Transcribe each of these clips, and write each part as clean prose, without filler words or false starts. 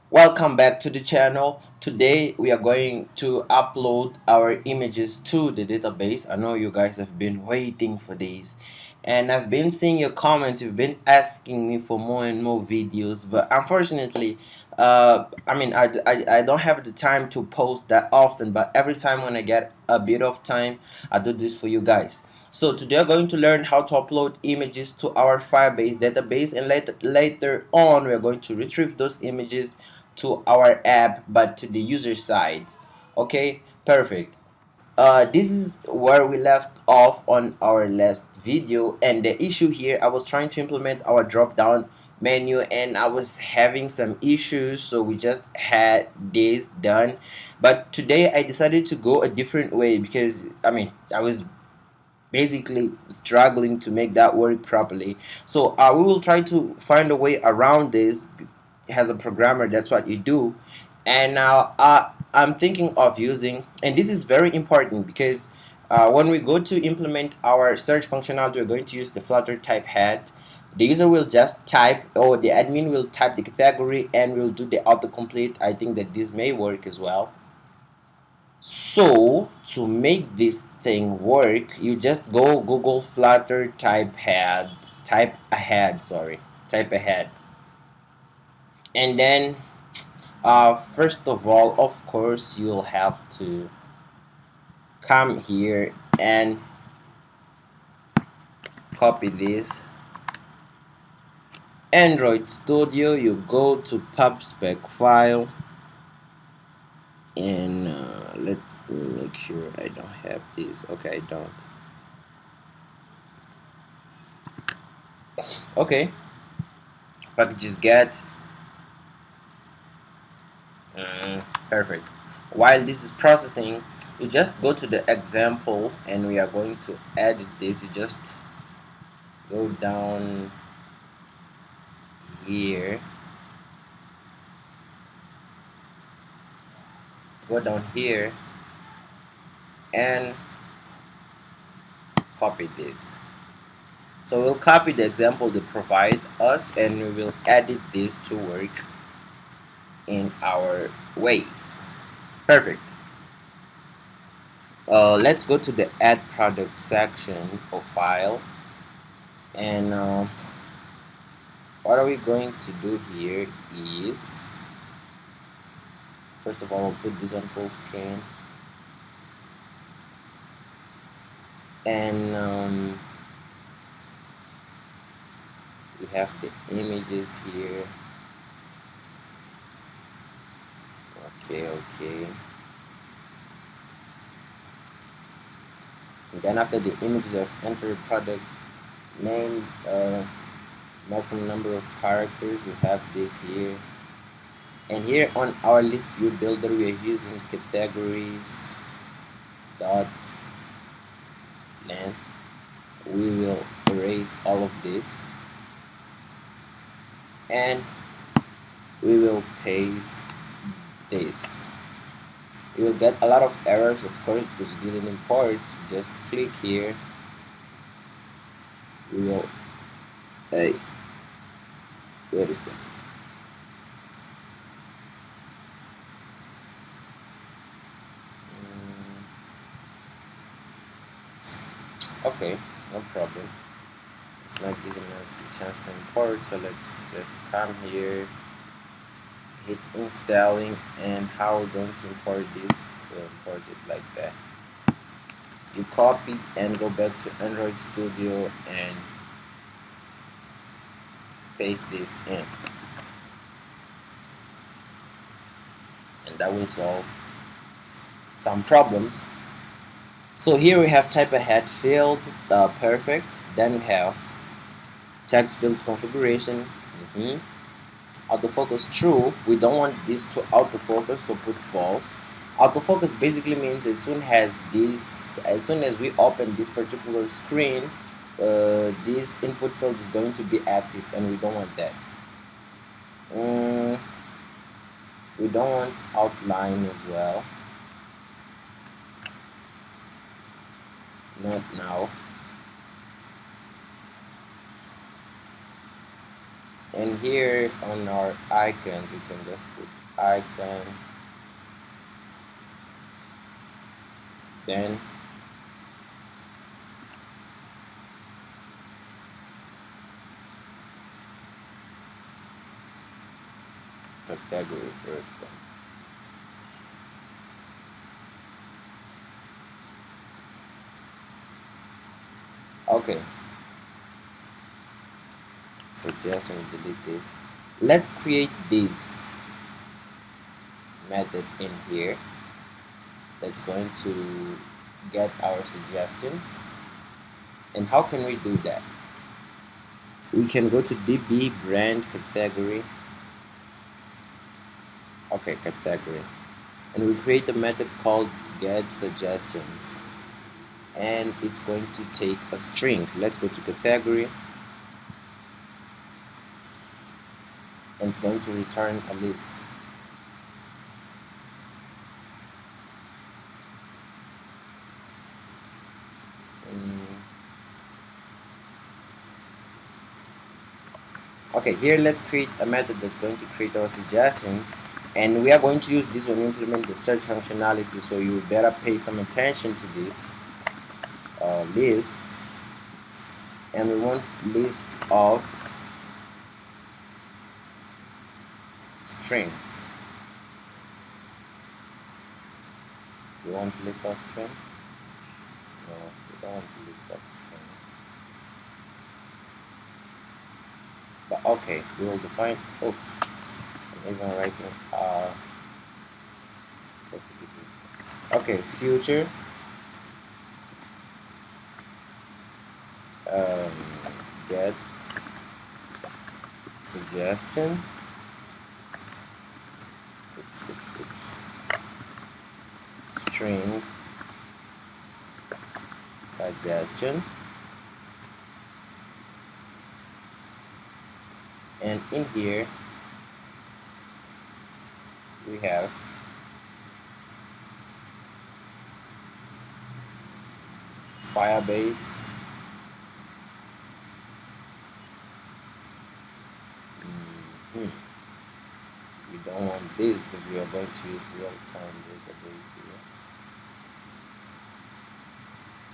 Welcome back to the channel. Today we are going to upload our images to the database. I know you guys have been waiting for this, and I've been seeing your comments. You've been asking me for more and more videos, but unfortunately I don't have the time to post that often, but every time when I get a bit of time, I do this for you guys. So today we're going to learn how to upload images to our Firebase database, and later on we're going to retrieve those images to our app, but to the user side. Okay, perfect. This is where we left off on our last video, and the issue here, I was trying to implement our drop down menu and I was having some issues, so we just had this done. But today I decided to go a different way because I was basically struggling to make that work properly. So we will try to find a way around this. As a programmer, that's what you do. And now I'm thinking of using, and this is very important because when we go to implement our search functionality, we're going to use the Flutter type head. The user will just type, or the admin will type the category and will do the autocomplete. I think that this may work as well. So to make this thing work, you just go Google Flutter type ahead, and then first of all, of course, you'll have to come here and copy this Android Studio. You go to pubspec file, and let me make sure I don't have this. Okay, I don't. Okay, packages get. Perfect. While this is processing, you just go to the example and we are going to edit this. You just go down here, and copy this. So we'll copy the example they provide us and we will edit this to work in our ways. Perfect. Let's go to the add product section of file, and what are we going to do here is, first of all, I'll put this on full screen, and we have the images here. Okay. And then after the images, of enter product name, maximum number of characters. We have this here, and here on our list view builder, we are using categories dot length. We will erase all of this, and we will paste this. You will get a lot of errors, of course, because you didn't import. Just click here. We will, hey, wait a second. Okay, no problem. It's not giving us the chance to import, so let's just come here, hit installing, and how we're going to import this, we'll import it like that. You copy and go back to Android Studio and paste this in, and that will solve some problems. So here we have type ahead field, perfect. Then we have text field configuration, autofocus true. We don't want this to autofocus, so put false. Autofocus basically means as soon as we open this particular screen, this input field is going to be active, and we don't want that. We don't want outline as well. Not now. And here on our icons, we can just put icon, then category, for example. Okay, suggestion, delete this. Let's create this method in here that's going to get our suggestions. And how can we do that? We can go to DB brand category. Okay, category. And we create a method called get suggestions. And it's going to take a string. Let's go to category. And it's going to return a list. Okay, here let's create a method that's going to create our suggestions, and we are going to use this when we implement the search functionality, so you better pay some attention to this list. And we want list of strings. You want list of strings? No, we don't want list of strings. But okay, we will define. Oops, I'm even writing. Okay, future. Get suggestion. String suggestion, and in here we have Firebase. We don't want this because we are going to use real-time database here.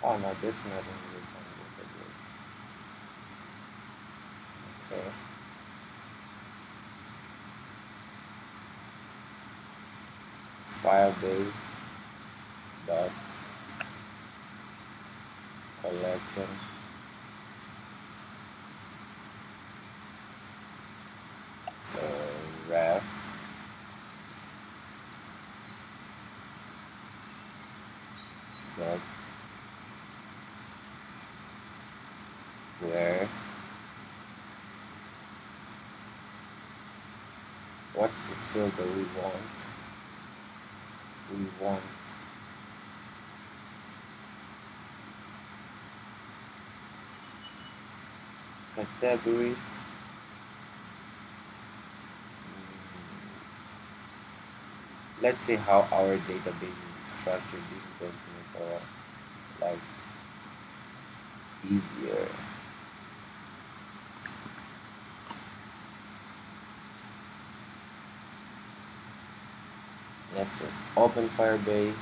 Oh no, that's not in real-time database. Okay. Firebase dot collection ref dot where, what's the field that we want? We want categories. Let's see how our database is structured. This is going to make our life easier. Let's just open Firebase.